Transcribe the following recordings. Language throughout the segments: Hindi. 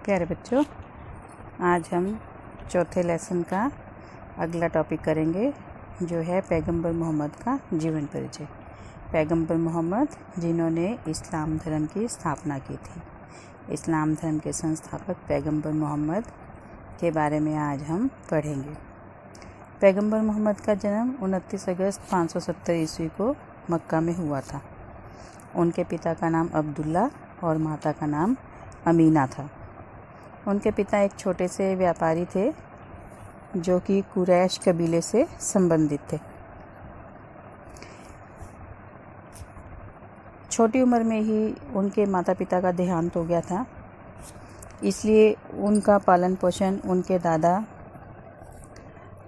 प्यारे बच्चों, आज हम चौथे लेसन का अगला टॉपिक करेंगे जो है पैगंबर मोहम्मद का जीवन परिचय। पैगंबर मोहम्मद जिन्होंने इस्लाम धर्म की स्थापना की थी। इस्लाम धर्म के संस्थापक पैगंबर मोहम्मद के बारे में आज हम पढ़ेंगे। पैगंबर मोहम्मद का जन्म 29 अगस्त 570 ईस्वी को मक्का में हुआ था। उनके पिता का नाम अब्दुल्ला और माता का नाम अमीना था। उनके पिता एक छोटे से व्यापारी थे जो कि कुरैश कबीले से संबंधित थे। छोटी उम्र में ही उनके माता पिता का देहांत हो गया था, इसलिए उनका पालन पोषण उनके दादा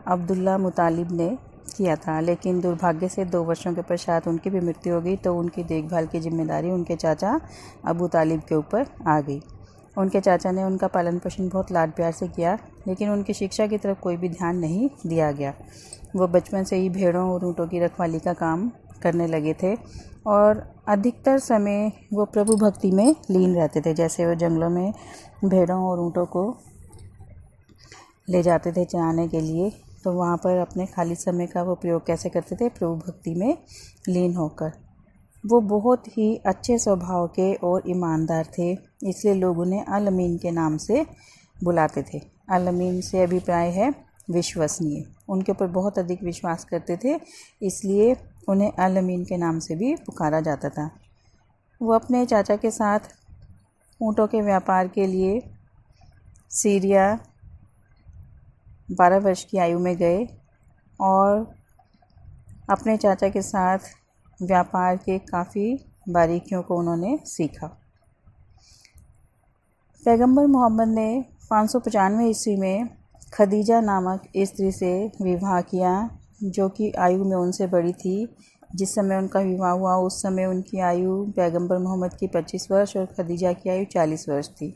अब्दुल्ला मुतालिब ने किया था। लेकिन दुर्भाग्य से 2 वर्षों के पश्चात उनकी भी मृत्यु हो गई, तो उनकी देखभाल की जिम्मेदारी उनके चाचा अबू तालिब के ऊपर आ गई। उनके चाचा ने उनका पालन पोषण बहुत लाड प्यार से किया, लेकिन उनकी शिक्षा की तरफ कोई भी ध्यान नहीं दिया गया। वो बचपन से ही भेड़ों और ऊँटों की रखवाली का काम करने लगे थे और अधिकतर समय वो प्रभु भक्ति में लीन रहते थे। जैसे वो जंगलों में भेड़ों और ऊँटों को ले जाते थे चराने के लिए, तो वहाँ पर अपने खाली समय का वो प्रयोग कैसे करते थे? प्रभु भक्ति में लीन होकर। वो बहुत ही अच्छे स्वभाव के और ईमानदार थे, इसलिए लोग उन्हें अल अमीन के नाम से बुलाते थे। अल अमीन से अभिप्राय है विश्वसनीय। उनके ऊपर बहुत अधिक विश्वास करते थे, इसलिए उन्हें अल अमीन के नाम से भी पुकारा जाता था। वो अपने चाचा के साथ ऊँटों के व्यापार के लिए सीरिया 12 वर्ष की आयु में गए और अपने चाचा के साथ व्यापार के काफ़ी बारीकियों को उन्होंने सीखा। पैगंबर मोहम्मद ने 595 ईस्वी में खदीजा नामक स्त्री से विवाह किया, जो कि आयु में उनसे बड़ी थी। जिस समय उनका विवाह हुआ उस समय उनकी आयु पैगंबर मोहम्मद की 25 वर्ष और खदीजा की आयु 40 वर्ष थी।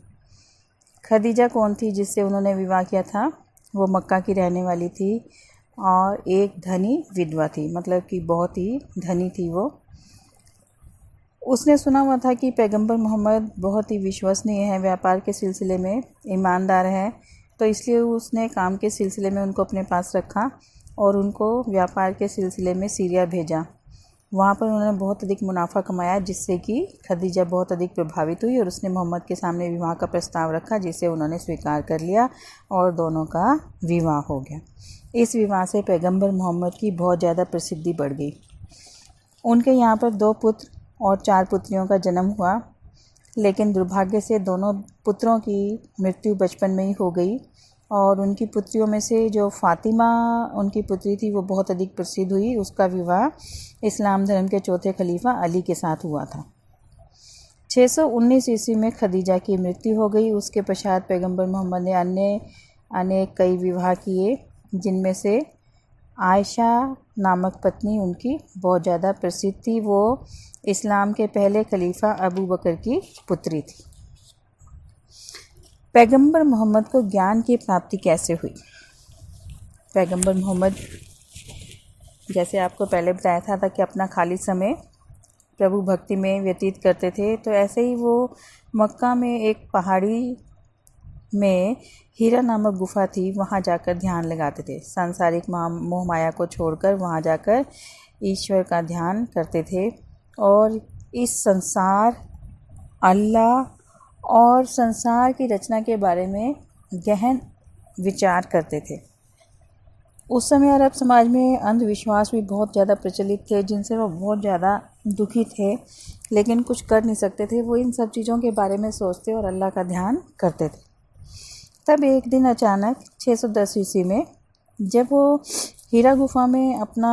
खदीजा कौन थी जिससे उन्होंने विवाह किया था? वो मक्का की रहने वाली थी और एक धनी विधवा थी, मतलब कि बहुत ही धनी थी वो। उसने सुना हुआ था कि पैगंबर मोहम्मद बहुत ही विश्वसनीय है, व्यापार के सिलसिले में ईमानदार है, तो इसलिए उसने काम के सिलसिले में उनको अपने पास रखा और उनको व्यापार के सिलसिले में सीरिया भेजा। वहाँ पर उन्होंने बहुत अधिक मुनाफा कमाया, जिससे कि खदीजा बहुत अधिक प्रभावित हुई और उसने मोहम्मद के सामने विवाह का प्रस्ताव रखा, जिसे उन्होंने स्वीकार कर लिया और दोनों का विवाह हो गया। इस विवाह से पैगंबर मोहम्मद की बहुत ज़्यादा प्रसिद्धि बढ़ गई। उनके यहाँ पर 2 पुत्र और 4 पुत्रियों का जन्म हुआ, लेकिन दुर्भाग्य से दोनों पुत्रों की मृत्यु बचपन में ही हो गई और उनकी पुत्रियों में से जो फ़ातिमा उनकी पुत्री थी वो बहुत अधिक प्रसिद्ध हुई। उसका विवाह इस्लाम धर्म के चौथे खलीफा अली के साथ हुआ था। 619 ईस्वी में खदीजा की मृत्यु हो गई। उसके पश्चात पैगंबर मोहम्मद ने अनेक कई विवाह किए, जिनमें से आयशा नामक पत्नी उनकी बहुत ज़्यादा प्रसिद्ध थी। वो इस्लाम के पहले खलीफा अबू बकर की पुत्री थी। पैगंबर मोहम्मद को ज्ञान की प्राप्ति कैसे हुई? पैगंबर मोहम्मद, जैसे आपको पहले बताया था कि अपना खाली समय प्रभु भक्ति में व्यतीत करते थे, तो ऐसे ही वो मक्का में एक पहाड़ी में हीरा नामक गुफा थी, वहाँ जाकर ध्यान लगाते थे। सांसारिक मोह माया को छोड़कर वहाँ जाकर ईश्वर का ध्यान करते थे और इस संसार, अल्लाह और संसार की रचना के बारे में गहन विचार करते थे। उस समय अरब समाज में अंधविश्वास भी बहुत ज़्यादा प्रचलित थे, जिनसे वो बहुत ज़्यादा दुखी थे, लेकिन कुछ कर नहीं सकते थे। वो इन सब चीज़ों के बारे में सोचते और अल्लाह का ध्यान करते थे। तब एक दिन अचानक 610 ईस्वी में जब वो हीरा गुफा में अपना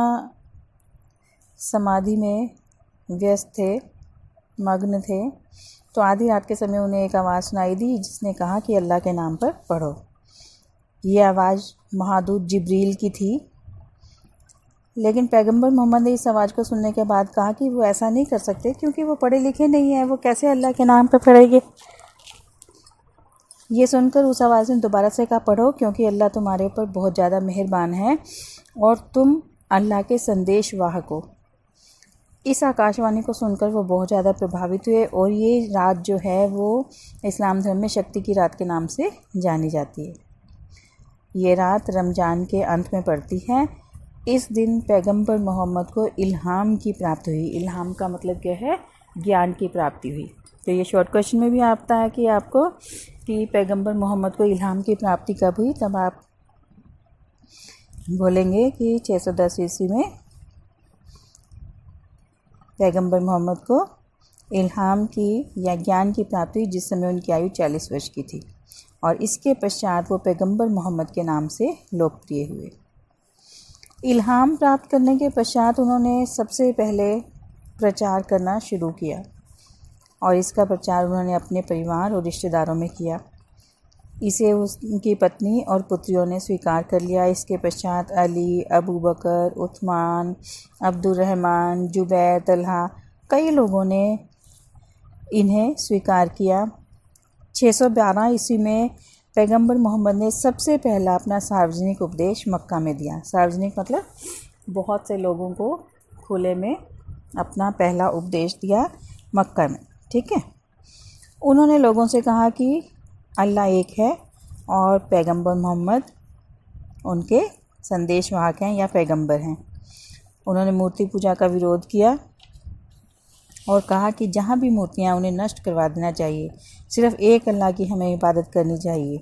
समाधि में व्यस्त थे, मग्न थे, तो आधी रात के समय उन्हें एक आवाज़ सुनाई दी, जिसने कहा कि अल्लाह के नाम पर पढ़ो। ये आवाज़ महादूत जिब्रील की थी। लेकिन पैगंबर मोहम्मद ने इस आवाज़ को सुनने के बाद कहा कि वो ऐसा नहीं कर सकते, क्योंकि वो पढ़े लिखे नहीं हैं, वो कैसे अल्लाह के नाम पर पढ़ेंगे। ये सुनकर उस आवाज़ ने दोबारा से कहा, पढ़ो, क्योंकि अल्लाह तुम्हारे ऊपर बहुत ज़्यादा मेहरबान है और तुम अल्लाह के संदेश वाहक हो। इस आकाशवाणी को सुनकर वो बहुत ज़्यादा प्रभावित हुए और ये रात जो है वो इस्लाम धर्म में शक्ति की रात के नाम से जानी जाती है। ये रात रमज़ान के अंत में पड़ती है। इस दिन पैगंबर मोहम्मद को इल्हाम की प्राप्ति हुई। इल्हाम का मतलब क्या है? ज्ञान की प्राप्ति हुई। तो ये शॉर्ट क्वेश्चन में भी आता है कि आपको कि पैगंबर मोहम्मद को इल्हाम की प्राप्ति कब हुई, तब आप बोलेंगे कि 610 ईस्वी में पैगंबर मोहम्मद को इल्हाम की या ज्ञान की प्राप्ति हुई, जिस समय उनकी आयु 40 वर्ष की थी, और इसके पश्चात वो पैगंबर मोहम्मद के नाम से लोकप्रिय हुए। इल्हाम प्राप्त करने के पश्चात उन्होंने सबसे पहले प्रचार करना शुरू किया और इसका प्रचार उन्होंने अपने परिवार और रिश्तेदारों में किया। इसे उनकी पत्नी और पुत्रियों ने स्वीकार कर लिया। इसके पश्चात अली, अबू बकर, उस्मान, अब्दुर्रहमान, जुबैर, तलहा, कई लोगों ने इन्हें स्वीकार किया। 612 ईस्वी में पैगंबर मोहम्मद ने सबसे पहला अपना सार्वजनिक उपदेश मक्का में दिया। सार्वजनिक मतलब बहुत से लोगों को खुले में अपना पहला उपदेश दिया मक्का में। ठीक है, उन्होंने लोगों से कहा कि अल्लाह एक है और पैगंबर मोहम्मद उनके संदेशवाहक हैं या पैगंबर हैं। उन्होंने मूर्ति पूजा का विरोध किया और कहा कि जहाँ भी मूर्तियाँ उन्हें नष्ट करवा देना चाहिए, सिर्फ़ एक अल्लाह की हमें इबादत करनी चाहिए।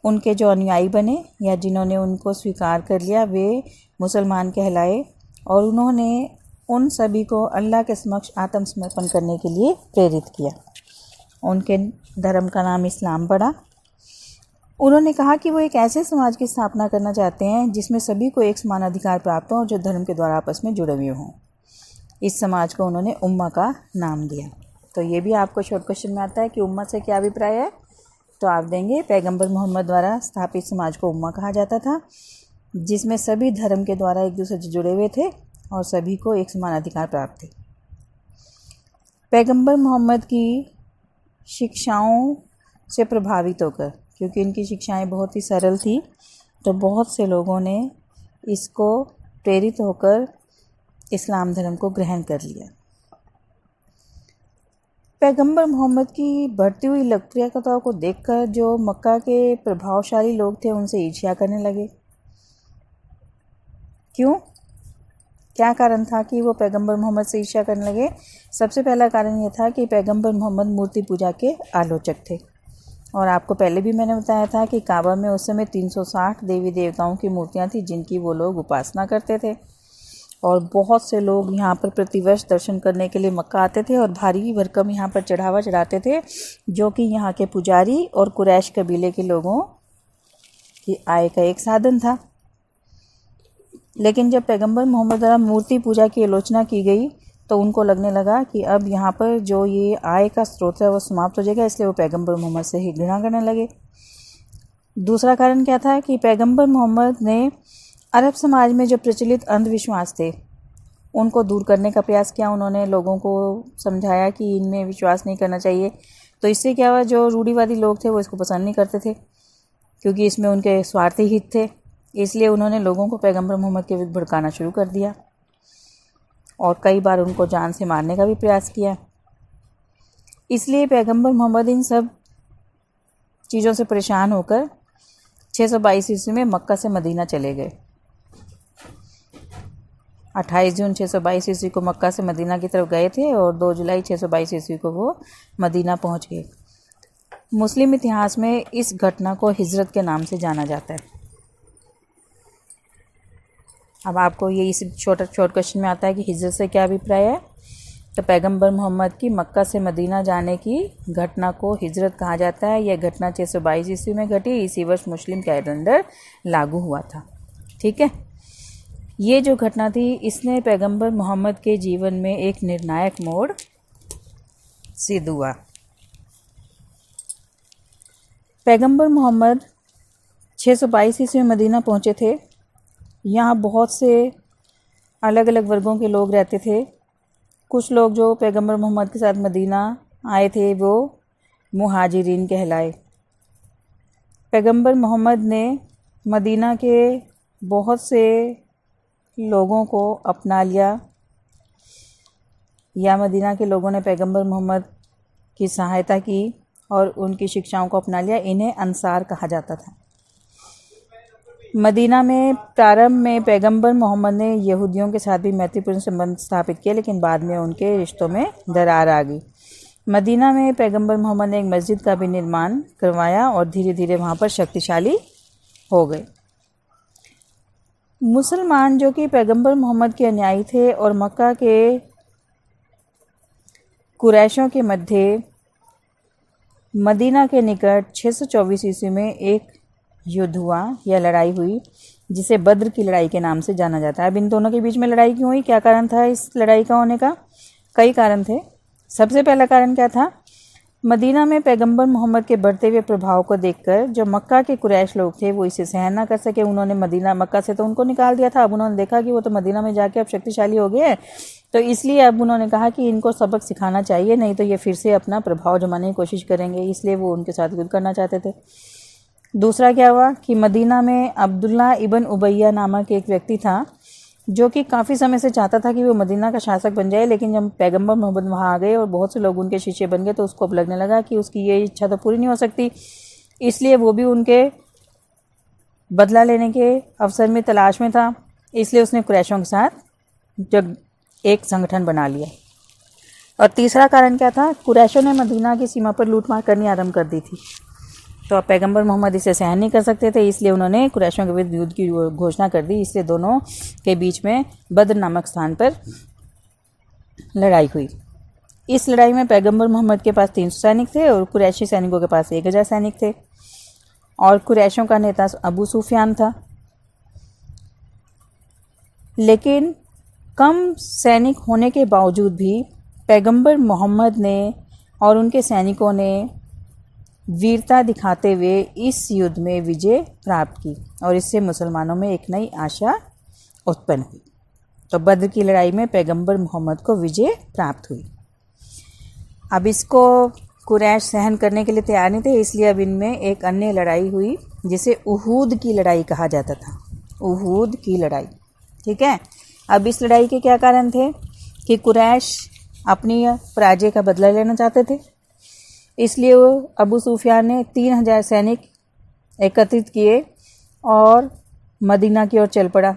उनके जो अनुयायी बने या जिन्होंने उनको स्वीकार कर लिया वे मुसलमान कहलाए और उन्होंने उन सभी को अल्लाह के समक्ष आत्मसमर्पण करने के लिए प्रेरित किया। उनके धर्म का नाम इस्लाम पड़ा। उन्होंने कहा कि वो एक ऐसे समाज की स्थापना करना चाहते हैं जिसमें सभी को एक समान अधिकार प्राप्त हो और जो धर्म के द्वारा आपस में जुड़े हुए हों। इस समाज को उन्होंने उम्मा का नाम दिया। तो ये भी आपको शॉर्ट क्वेश्चन में आता है कि उम्मा से क्या अभिप्राय है, तो आप देंगे पैगंबर मोहम्मद द्वारा स्थापित समाज को उम्मा कहा जाता था, जिसमें सभी धर्म के द्वारा एक दूसरे से जुड़े हुए थे और सभी को एक समान अधिकार प्राप्त थे। पैगंबर मोहम्मद की शिक्षाओं से प्रभावित होकर, क्योंकि इनकी शिक्षाएं बहुत ही सरल थी, तो बहुत से लोगों ने इसको प्रेरित होकर इस्लाम धर्म को ग्रहण कर लिया। पैगंबर मोहम्मद की बढ़ती हुई लोकप्रियता को देखकर जो मक्का के प्रभावशाली लोग थे उनसे ईर्ष्या करने लगे। क्यों? क्या कारण था कि वो पैगंबर मोहम्मद से ईर्ष्या करने लगे? सबसे पहला कारण ये था कि पैगंबर मोहम्मद मूर्ति पूजा के आलोचक थे। और आपको पहले भी मैंने बताया था कि काबा में उस समय 360 देवी देवताओं की मूर्तियां थी जिनकी वो लोग उपासना करते थे, और बहुत से लोग यहाँ पर प्रतिवर्ष दर्शन करने के लिए मक्का आते थे और भारी भरकम यहाँ पर चढ़ावा चढ़ाते थे, जो कि यहाँ के पुजारी और कुरैश कबीले के लोगों की आय का एक साधन था। लेकिन जब पैगंबर मोहम्मद द्वारा मूर्ति पूजा की आलोचना की गई तो उनको लगने लगा कि अब यहाँ पर जो ये आय का स्रोत है वो समाप्त हो जाएगा, इसलिए वो पैगंबर मोहम्मद से ही घृणा करने लगे। दूसरा कारण क्या था कि पैगंबर मोहम्मद ने अरब समाज में जो प्रचलित अंधविश्वास थे उनको दूर करने का प्रयास किया। उन्होंने लोगों को समझाया कि इनमें विश्वास नहीं करना चाहिए। तो इससे क्या हुआ, जो रूढ़िवादी लोग थे वो इसको पसंद नहीं करते थे क्योंकि इसमें उनके स्वार्थी हित थे। इसलिए उन्होंने लोगों को पैगंबर मोहम्मद के विरुद्ध भड़काना शुरू कर दिया और कई बार उनको जान से मारने का भी प्रयास किया। इसलिए पैगंबर मोहम्मद इन सब चीज़ों से परेशान होकर 622 ईस्वी में मक्का से मदीना चले गए। 28 जून 622 ईस्वी को मक्का से मदीना की तरफ गए थे और 2 जुलाई 622 ईस्वी को वो मदीना पहुंच गए। मुस्लिम इतिहास में इस घटना को हिजरत के नाम से जाना जाता है। अब आपको ये इस शॉर्ट क्वेश्चन में आता है कि हिजरत से क्या अभिप्राय है, तो पैगंबर मोहम्मद की मक्का से मदीना जाने की घटना को हिजरत कहा जाता है। यह घटना 622 ईस्वी में घटी। इसी वर्ष मुस्लिम कैलेंडर लागू हुआ था। ठीक है, ये जो घटना थी इसने पैगंबर मोहम्मद के जीवन में एक निर्णायक मोड़ सिद्ध हुआ। पैगंबर मोहम्मद 622 ईस्वी में मदीना पहुँचे थे। यहाँ बहुत से अलग अलग वर्गों के लोग रहते थे। कुछ लोग जो पैगंबर मोहम्मद के साथ मदीना आए थे वो मुहाजिरीन कहलाए। पैगंबर मोहम्मद ने मदीना के बहुत से लोगों को अपना लिया या मदीना के लोगों ने पैगंबर मोहम्मद की सहायता की और उनकी शिक्षाओं को अपना लिया, इन्हें अंसार कहा जाता था। मदीना में प्रारंभ में पैगंबर मोहम्मद ने यहूदियों के साथ भी मैत्रीपूर्ण संबंध स्थापित किए, लेकिन बाद में उनके रिश्तों में दरार आ गई। मदीना में पैगंबर मोहम्मद ने एक मस्जिद का भी निर्माण करवाया और धीरे धीरे वहाँ पर शक्तिशाली हो गए। मुसलमान जो कि पैगंबर मोहम्मद के अनुयायी थे और मक्का के कुरैशों के मध्य मदीना के निकट 624 ईस्वी में एक युद्ध हुआ या लड़ाई हुई, जिसे बद्र की लड़ाई के नाम से जाना जाता है। अब इन दोनों के बीच में लड़ाई क्यों हुई, क्या कारण था इस लड़ाई का होने का? कई कारण थे। सबसे पहला कारण क्या था? मदीना में पैगंबर मोहम्मद के बढ़ते हुए प्रभाव को देखकर जो मक्का के कुरैश लोग थे वो इसे सहन ना कर सके। उन्होंने मक्का से तो उनको निकाल दिया था, अब उन्होंने देखा कि वो तो मदीना में जाके अब शक्तिशाली हो गए हैं, तो इसलिए अब उन्होंने कहा कि इनको सबक सिखाना चाहिए, नहीं तो ये फिर से अपना प्रभाव जमाने की कोशिश करेंगे, इसलिए वो उनके साथ युद्ध करना चाहते थे। दूसरा क्या हुआ कि मदीना में अब्दुल्ला इब्न उबैया नामक एक व्यक्ति था जो कि काफ़ी समय से चाहता था कि वो मदीना का शासक बन जाए, लेकिन जब पैगंबर मोहम्मद वहाँ आ गए और बहुत से लोग उनके शिष्य बन गए तो उसको अब लगने लगा कि उसकी ये इच्छा तो पूरी नहीं हो सकती, इसलिए वो भी उनके बदला लेने के अवसर में तलाश में था। इसलिए उसने कुरैशों के साथ जब एक संगठन बना लिया। और तीसरा कारण क्या था? कुरैशों ने मदीना की सीमा पर लूटमार करनी आरंभ कर दी थी, तो अब पैगंबर मोहम्मद इसे सहन नहीं कर सकते थे, इसलिए उन्होंने कुरैशों के विरुद्ध युद्ध की घोषणा कर दी। इसलिए दोनों के बीच में बद्र नामक स्थान पर लड़ाई हुई। इस लड़ाई में पैगंबर मोहम्मद के पास 300 सैनिक थे और कुरैशी सैनिकों के पास 1000 सैनिक थे, और कुरैशों का नेता अबू सुफियान था। लेकिन कम सैनिक होने के बावजूद भी पैगंबर मोहम्मद ने और उनके सैनिकों ने वीरता दिखाते हुए इस युद्ध में विजय प्राप्त की और इससे मुसलमानों में एक नई आशा उत्पन्न हुई। तो बद्र की लड़ाई में पैगंबर मोहम्मद को विजय प्राप्त हुई। अब इसको कुरैश सहन करने के लिए तैयार नहीं थे, इसलिए अब इनमें एक अन्य लड़ाई हुई जिसे उहूद की लड़ाई कहा जाता था। उहूद की लड़ाई, ठीक है। अब इस लड़ाई के क्या कारण थे कि कुरैश अपनी पराजय का बदला लेना चाहते थे, इसलिए वो अबू सुफियान ने 3000 सैनिक एकत्रित किए और मदीना की ओर चल पड़ा।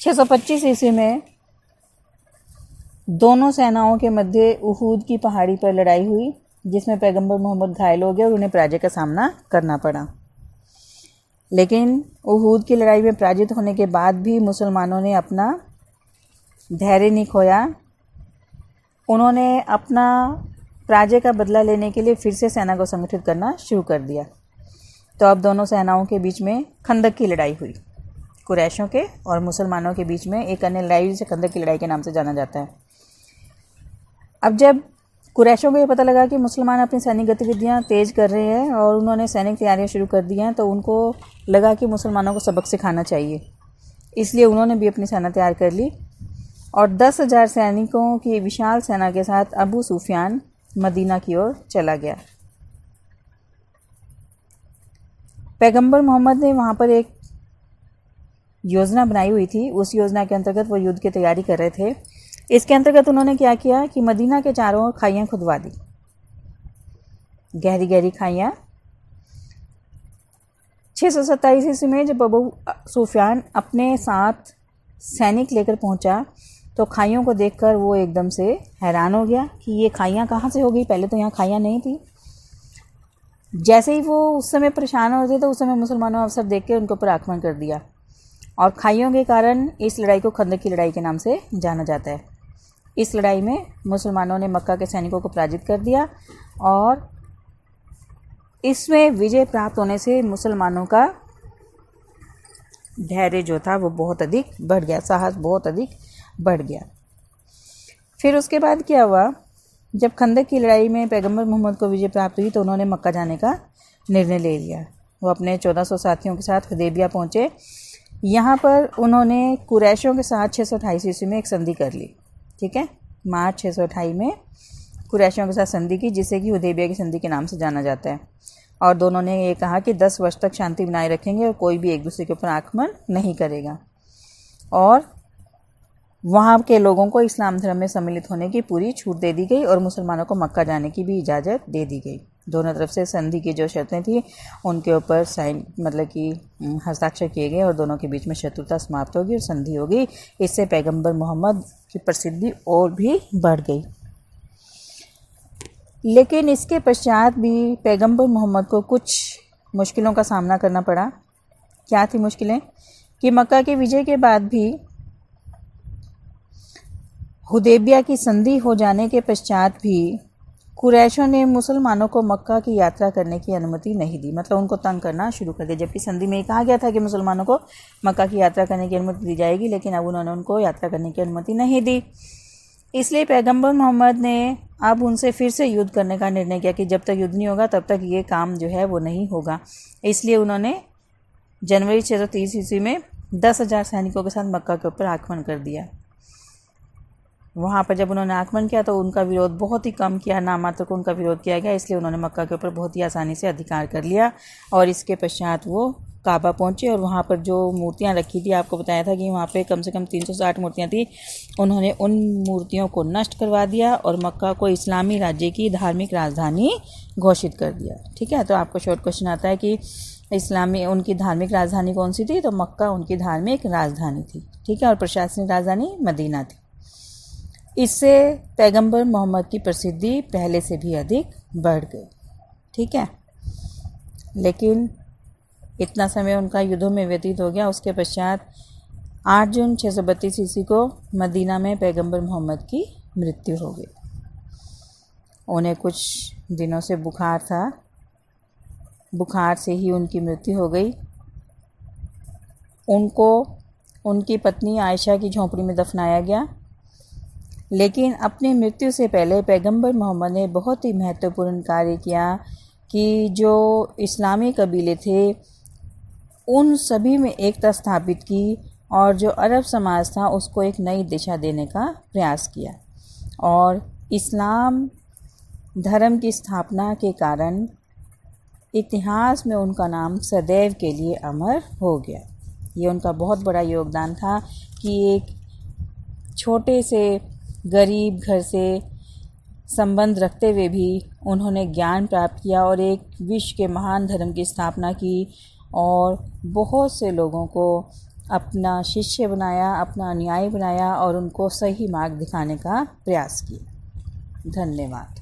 625 ईस्वी में दोनों सेनाओं के मध्य उहूद की पहाड़ी पर लड़ाई हुई, जिसमें पैगंबर मोहम्मद घायल हो गए और उन्हें पराजय का सामना करना पड़ा। लेकिन उहूद की लड़ाई में पराजित होने के बाद भी मुसलमानों ने अपना धैर्य नहीं खोया। उन्होंने अपना पराजय का बदला लेने के लिए फिर से सेना को संगठित करना शुरू कर दिया। तो अब दोनों सेनाओं के बीच में खंदक की लड़ाई हुई। कुरैशों के और मुसलमानों के बीच में एक अन्य लड़ाई जिसे खंदक की लड़ाई के नाम से जाना जाता है। अब जब कुरैशों को ये पता लगा कि मुसलमान अपनी सैनिक गतिविधियां तेज कर रहे हैं और उन्होंने सैनिक तैयारियां शुरू कर दी हैं, तो उनको लगा कि मुसलमानों को सबक सिखाना चाहिए, इसलिए उन्होंने भी अपनी सेना तैयार कर ली और 10,000 सैनिकों की विशाल सेना के साथ अबू सुफियान मदीना की ओर चला गया। पैगंबर मोहम्मद ने वहाँ पर एक योजना बनाई हुई थी। उस योजना के अंतर्गत वो युद्ध की तैयारी कर रहे थे। इसके अंतर्गत उन्होंने क्या किया कि मदीना के चारों ओर खाइयाँ खुदवा दी, गहरी गहरी खाइयाँ। 627 ईस्वी में जब अबू सुफियान अपने साथ सैनिक लेकर पहुंचा तो खाइयों को देखकर वो एकदम से हैरान हो गया कि ये खाइयाँ कहाँ से हो गई, पहले तो यहाँ खाइयाँ नहीं थी। जैसे ही वो उस समय परेशान हो रहे थे तो उस समय मुसलमानों ने अवसर देख के उनके ऊपर आक्रमण कर दिया और खाइयों के कारण इस लड़ाई को खंदक की लड़ाई के नाम से जाना जाता है। इस लड़ाई में मुसलमानों ने मक्का के सैनिकों को पराजित कर दिया और इसमें विजय प्राप्त होने से मुसलमानों का धैर्य जो था वो बहुत अधिक बढ़ गया, साहस बहुत अधिक बढ़ गया। फिर उसके बाद क्या हुआ, जब खंदक की लड़ाई में पैगंबर मोहम्मद को विजय प्राप्त हुई तो उन्होंने मक्का जाने का निर्णय ले लिया। वो अपने 1400 साथियों के साथ हुदैबिया पहुँचे। यहाँ पर उन्होंने कुरैशों के साथ 628 ईस्वी में एक संधि कर ली, ठीक है। मार्च 628 में कुरैशों के साथ संधि की, जिसे कि हुदैबिया की संधि के नाम से जाना जाता है। और दोनों ने ये कहा कि 10 वर्ष तक शांति बनाए रखेंगे और कोई भी एक दूसरे के ऊपर आक्रमण नहीं करेगा। और वहाँ के लोगों को इस्लाम धर्म में सम्मिलित होने की पूरी छूट दे दी गई और मुसलमानों को मक्का जाने की भी इजाज़त दे दी गई। दोनों तरफ से संधि की जो शर्तें थी उनके ऊपर साइन मतलब कि हस्ताक्षर किए गए और दोनों के बीच में शत्रुता समाप्त होगी और संधि हो गई। इससे पैगंबर मोहम्मद की प्रसिद्धि और भी बढ़ गई। लेकिन इसके पश्चात भी पैगंबर मोहम्मद को कुछ मुश्किलों का सामना करना पड़ा। क्या थी मुश्किलें? कि मक्का के विजय के बाद भी हुदैबिया की संधि हो जाने के पश्चात भी कुरैशों ने मुसलमानों को मक्का की यात्रा करने की अनुमति नहीं दी, मतलब उनको तंग करना शुरू कर दिया। जबकि संधि में कहा गया था कि मुसलमानों को मक्का की यात्रा करने की अनुमति दी जाएगी, लेकिन अब उन्होंने उनको यात्रा करने की अनुमति नहीं दी। इसलिए पैगंबर मोहम्मद ने अब उनसे फिर से युद्ध करने का निर्णय किया कि जब तक युद्ध नहीं होगा तब तक ये काम जो है वो नहीं होगा। इसलिए उन्होंने जनवरी 630 ईस्वी में 10,000 सैनिकों के साथ मक्का के ऊपर आक्रमण कर दिया। वहाँ पर जब उन्होंने आक्रमण किया तो उनका विरोध बहुत ही कम किया, नामात्र को उनका विरोध किया गया। इसलिए उन्होंने मक्का के ऊपर बहुत ही आसानी से अधिकार कर लिया और इसके पश्चात वो काबा पहुँचे और वहाँ पर जो मूर्तियाँ रखी थी, आपको बताया था कि वहाँ पे कम से कम 360 मूर्तियाँ थी, उन्होंने उन मूर्तियों को नष्ट करवा दिया और मक्का को इस्लामी राज्य की धार्मिक राजधानी घोषित कर दिया। ठीक है, तो आपको शॉर्ट क्वेश्चन आता है कि इस्लामी उनकी धार्मिक राजधानी कौन सी थी? तो मक्का उनकी धार्मिक राजधानी थी। ठीक है, और प्रशासनिक राजधानी मदीना थी। इससे पैगंबर मोहम्मद की प्रसिद्धि पहले से भी अधिक बढ़ गई। ठीक है, लेकिन इतना समय उनका युद्धों में व्यतीत हो गया। उसके पश्चात 8 जून 632 ईस्वी को मदीना में पैगंबर मोहम्मद की मृत्यु हो गई। उन्हें कुछ दिनों से बुखार था, बुखार से ही उनकी मृत्यु हो गई। उनको उनकी पत्नी आयशा की झोंपड़ी में दफनाया गया। लेकिन अपनी मृत्यु से पहले पैगंबर मोहम्मद ने बहुत ही महत्वपूर्ण कार्य किया कि जो इस्लामी कबीले थे उन सभी में एकता स्थापित की और जो अरब समाज था उसको एक नई दिशा देने का प्रयास किया। और इस्लाम धर्म की स्थापना के कारण इतिहास में उनका नाम सदैव के लिए अमर हो गया। ये उनका बहुत बड़ा योगदान था कि एक छोटे से गरीब घर से संबंध रखते हुए भी उन्होंने ज्ञान प्राप्त किया और एक विश्व के महान धर्म की स्थापना की और बहुत से लोगों को अपना शिष्य बनाया, अपना अनुयायी बनाया और उनको सही मार्ग दिखाने का प्रयास किया। धन्यवाद।